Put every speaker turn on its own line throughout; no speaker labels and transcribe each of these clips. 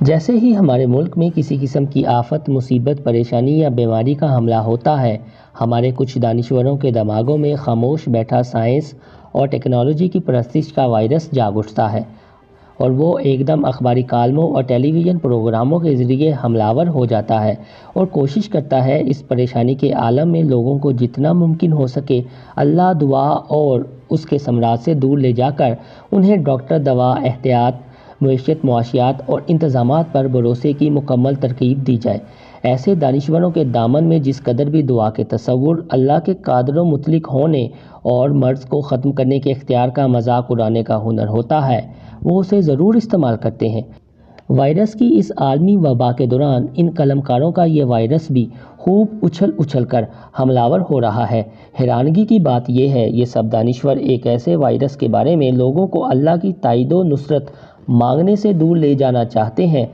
جیسے ہی ہمارے ملک میں کسی قسم کی آفت، مصیبت، پریشانی یا بیماری کا حملہ ہوتا ہے، ہمارے کچھ دانشوروں کے دماغوں میں خاموش بیٹھا سائنس اور ٹیکنالوجی کی پرستش کا وائرس جاگ اٹھتا ہے، اور وہ ایک دم اخباری کالموں اور ٹیلی ویژن پروگراموں کے ذریعے حملہ آور ہو جاتا ہے اور کوشش کرتا ہے اس پریشانی کے عالم میں لوگوں کو جتنا ممکن ہو سکے اللہ، دعا اور اس کے ثمرات سے دور لے جا کر انہیں ڈاکٹر، دوا، احتیاط، معیشت، معاشیات اور انتظامات پر بھروسے کی مکمل ترغیب دی جائے۔ ایسے دانشوروں کے دامن میں جس قدر بھی دعا کے تصور، اللہ کے قادر و مطلق ہونے اور مرض کو ختم کرنے کے اختیار کا مذاق اڑانے کا ہنر ہوتا ہے، وہ اسے ضرور استعمال کرتے ہیں۔ وائرس کی اس عالمی وبا کے دوران ان قلمکاروں کا یہ وائرس بھی خوب اچھل کر حملہ آور ہو رہا ہے۔ حیرانگی کی بات یہ ہے، یہ سب دانشور ایک ایسے وائرس کے بارے میں لوگوں کو اللہ کی تائید و نصرت مانگنے سے دور لے جانا چاہتے ہیں،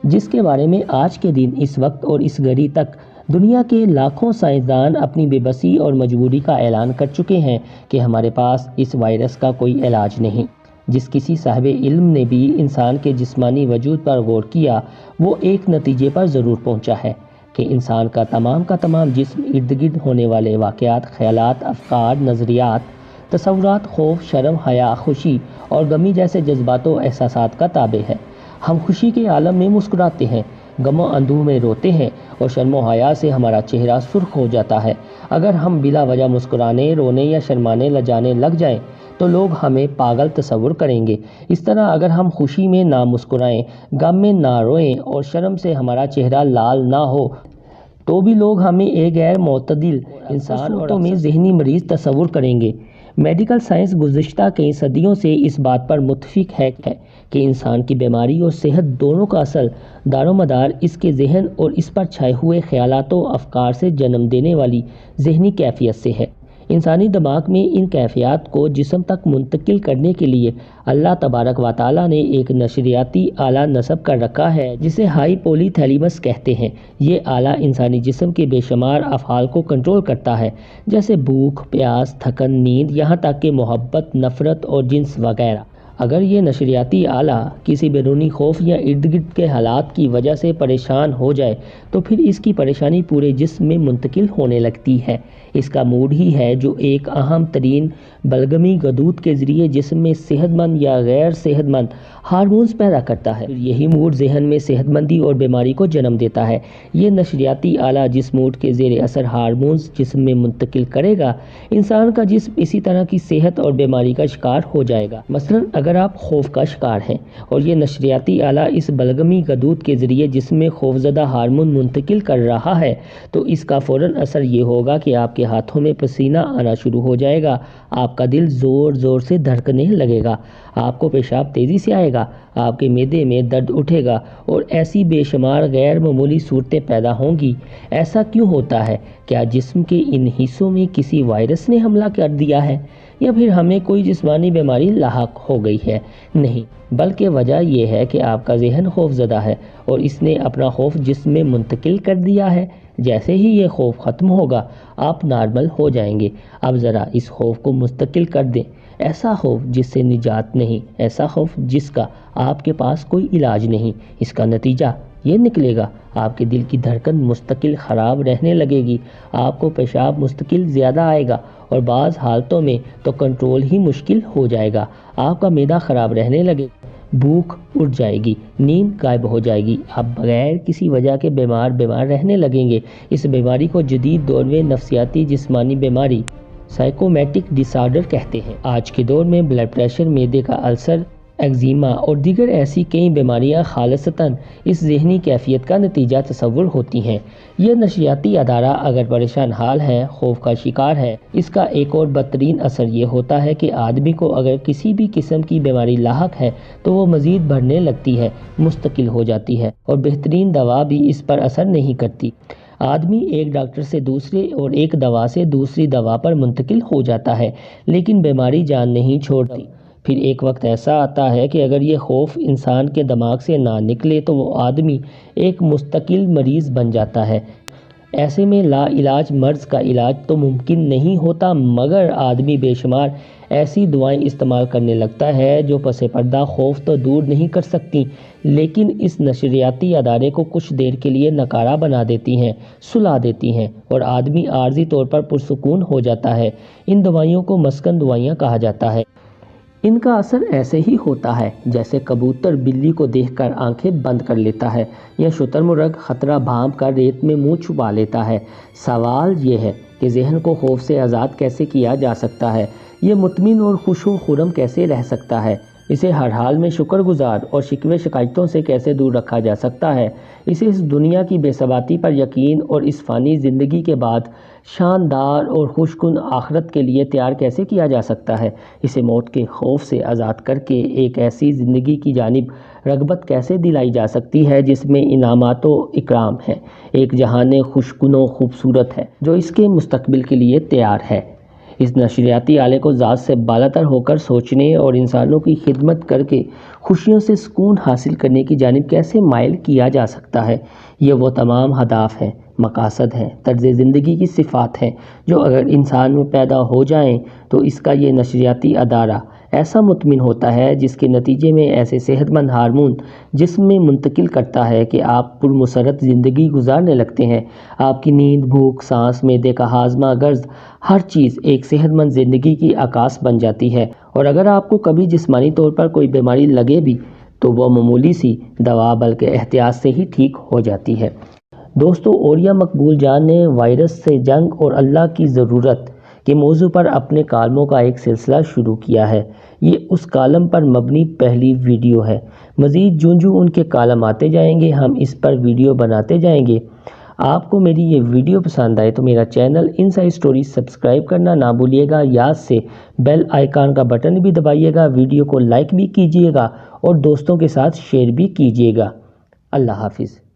جس کے بارے میں آج کے دن، اس وقت اور اس گھڑی تک دنیا کے لاکھوں سائنسدان اپنی بے بسی اور مجبوری کا اعلان کر چکے ہیں کہ ہمارے پاس اس وائرس کا کوئی علاج نہیں۔ جس کسی صاحب علم نے بھی انسان کے جسمانی وجود پر غور کیا، وہ ایک نتیجے پر ضرور پہنچا ہے کہ انسان کا تمام جسم ارد گرد ہونے والے واقعات، خیالات، افکار، نظریات، تصورات، خوف، شرم، حیا، خوشی اور غمی جیسے جذبات و احساسات کا تابع ہے۔ ہم خوشی کے عالم میں مسکراتے ہیں، غم و اندوہ میں روتے ہیں اور شرم و حیا سے ہمارا چہرہ سرخ ہو جاتا ہے۔ اگر ہم بلا وجہ مسکرانے، رونے یا شرمانے، لجانے لگ جائیں تو لوگ ہمیں پاگل تصور کریں گے۔ اس طرح اگر ہم خوشی میں نہ مسکرائیں، غم میں نہ روئیں اور شرم سے ہمارا چہرہ لال نہ ہو تو بھی لوگ ہمیں ایک غیر معتدل انسان اور میں ذہنی مریض تصور کریں گے۔ میڈیکل سائنس گزشتہ کئی صدیوں سے اس بات پر متفق ہے کہ انسان کی بیماری اور صحت دونوں کا اصل دار و مدار اس کے ذہن اور اس پر چھائے ہوئے خیالات و افکار سے جنم دینے والی ذہنی کیفیت سے ہے۔ انسانی دماغ میں ان کیفیات کو جسم تک منتقل کرنے کے لیے اللہ تبارک و تعالیٰ نے ایک نشریاتی آلہ نصب کر رکھا ہے جسے ہائی پولی تھیلیمس کہتے ہیں۔ یہ آلہ انسانی جسم کے بے شمار افعال کو کنٹرول کرتا ہے، جیسے بھوک، پیاس، تھکن، نیند، یہاں تک کہ محبت، نفرت اور جنس وغیرہ۔ اگر یہ نشریاتی آلہ کسی بیرونی خوف یا ارد گرد کے حالات کی وجہ سے پریشان ہو جائے تو پھر اس کی پریشانی پورے جسم میں منتقل ہونے لگتی ہے۔ اس کا موڈ ہی ہے جو ایک اہم ترین بلغمی غدود کے ذریعے جسم میں صحت مند یا غیر صحت مند ہارمونز پیدا کرتا ہے۔ یہی موڈ ذہن میں صحت مندی اور بیماری کو جنم دیتا ہے۔ یہ نشریاتی آلہ جس موڈ کے زیر اثر ہارمونز جسم میں منتقل کرے گا، انسان کا جسم اسی طرح کی صحت اور بیماری کا شکار ہو جائے گا۔ مثلاً اگر آپ خوف کا شکار ہیں اور یہ نشریاتی آلہ اس بلغمی غدود کے ذریعے جسم میں خوفزدہ ہارمون منتقل کر رہا ہے تو اس کا فوراً اثر یہ ہوگا کہ آپ کے ہاتھوں میں پسینہ آنا شروع ہو جائے گا، آپ کا دل زور زور سے دھڑکنے لگے گا، آپ کو پیشاب تیزی سے آئے گا، آپ کے معدے میں درد اٹھے گا اور ایسی بے شمار غیر معمولی صورتیں پیدا ہوں گی۔ ایسا کیوں ہوتا ہے؟ کیا جسم کے ان حصوں میں کسی وائرس نے حملہ کر دیا ہے یا پھر ہمیں کوئی جسمانی بیماری لاحق ہو گئی ہے؟ نہیں، بلکہ وجہ یہ ہے کہ آپ کا ذہن خوف زدہ ہے اور اس نے اپنا خوف جسم میں منتقل کر دیا ہے۔ جیسے ہی یہ خوف ختم ہوگا، آپ نارمل ہو جائیں گے۔ اب ذرا اس خوف کو مستقل کر دیں، ایسا خوف جس سے نجات نہیں، ایسا خوف جس کا آپ کے پاس کوئی علاج نہیں۔ اس کا نتیجہ یہ نکلے گا، آپ کے دل کی دھڑکن مستقل خراب رہنے لگے گی، آپ کو پیشاب مستقل زیادہ آئے گا اور بعض حالتوں میں تو کنٹرول ہی مشکل ہو جائے گا، آپ کا معدہ خراب رہنے لگے گا، بھوک اٹھ جائے گی، نیند غائب ہو جائے گی، آپ بغیر کسی وجہ کے بیمار رہنے لگیں گے۔ اس بیماری کو جدید دور میں نفسیاتی جسمانی بیماری سائیکومیٹک ڈس آرڈر کہتے ہیں۔ آج کے دور میں بلڈ پریشر، معدے کا السر، ایگزیما اور دیگر ایسی کئی بیماریاں خالصتاً اس ذہنی کیفیت کا نتیجہ تصور ہوتی ہیں۔ یہ نشریاتی ادارہ اگر پریشان حال ہے، خوف کا شکار ہے، اس کا ایک اور بدترین اثر یہ ہوتا ہے کہ آدمی کو اگر کسی بھی قسم کی بیماری لاحق ہے تو وہ مزید بڑھنے لگتی ہے، مستقل ہو جاتی ہے اور بہترین دوا بھی اس پر اثر نہیں کرتی۔ آدمی ایک ڈاکٹر سے دوسرے اور ایک دوا سے دوسری دوا پر منتقل ہو جاتا ہے، لیکن بیماری جان نہیں چھوڑتی۔ پھر ایک وقت ایسا آتا ہے کہ اگر یہ خوف انسان کے دماغ سے نہ نکلے تو وہ آدمی ایک مستقل مریض بن جاتا ہے۔ ایسے میں لا علاج مرض کا علاج تو ممکن نہیں ہوتا، مگر آدمی بے شمار ایسی دعائیں استعمال کرنے لگتا ہے جو پس پردہ خوف تو دور نہیں کر سکتی، لیکن اس نشریاتی ادارے کو کچھ دیر کے لیے نکارہ بنا دیتی ہیں، سلا دیتی ہیں، اور آدمی عارضی طور پر پرسکون ہو جاتا ہے۔ ان دوائیوں کو مسکن دوائیاں کہا جاتا ہے۔ ان کا اثر ایسے ہی ہوتا ہے جیسے کبوتر بلی کو دیکھ کر آنکھیں بند کر لیتا ہے یا شتر مرغ خطرہ بھانپ کر ریت میں منہ چھپا لیتا ہے۔ سوال یہ ہے کہ ذہن کو خوف سے آزاد کیسے کیا جا سکتا ہے؟ یہ مطمئن اور خوش و خرم کیسے رہ سکتا ہے؟ اسے ہر حال میں شکر گزار اور شکوے شکایتوں سے کیسے دور رکھا جا سکتا ہے؟ اسے اس دنیا کی بے ثباتی پر یقین اور اس فانی زندگی کے بعد شاندار اور خوش کن آخرت کے لیے تیار کیسے کیا جا سکتا ہے؟ اسے موت کے خوف سے آزاد کر کے ایک ایسی زندگی کی جانب رغبت کیسے دلائی جا سکتی ہے جس میں انعامات و اکرام ہے، ایک جہان خوش کن و خوبصورت ہے جو اس کے مستقبل کے لیے تیار ہے؟ اس نشریاتی آلے کو ذات سے بالاتر ہو کر سوچنے اور انسانوں کی خدمت کر کے خوشیوں سے سکون حاصل کرنے کی جانب کیسے مائل کیا جا سکتا ہے؟ یہ وہ تمام اہداف ہیں، مقاصد ہیں، طرز زندگی کی صفات ہیں جو اگر انسان میں پیدا ہو جائیں تو اس کا یہ نشریاتی ادارہ ایسا مطمئن ہوتا ہے، جس کے نتیجے میں ایسے صحت مند ہارمون جسم میں منتقل کرتا ہے کہ آپ پرمسرت زندگی گزارنے لگتے ہیں۔ آپ کی نیند، بھوک، سانس، معدے کا ہاضمہ، غرض ہر چیز ایک صحت مند زندگی کی عکاس بن جاتی ہے، اور اگر آپ کو کبھی جسمانی طور پر کوئی بیماری لگے بھی تو وہ معمولی سی دوا بلکہ احتیاط سے ہی ٹھیک ہو جاتی ہے۔ دوستو، اولیاء مقبول جان نے وائرس سے جنگ اور اللہ کی ضرورت کے موضوع پر اپنے کالموں کا ایک سلسلہ شروع کیا ہے۔ یہ اس کالم پر مبنی پہلی ویڈیو ہے۔ مزید جوں ان کے کالم آتے جائیں گے ہم اس پر ویڈیو بناتے جائیں گے۔ آپ کو میری یہ ویڈیو پسند آئے تو میرا چینل انسائیڈ اسٹوریز سبسکرائب کرنا نہ بھولیے گا، یاد سے بیل آئیکن کا بٹن بھی دبائیے گا، ویڈیو کو لائک بھی کیجیے گا اور دوستوں کے ساتھ شیئر بھی کیجیے گا۔ اللہ حافظ۔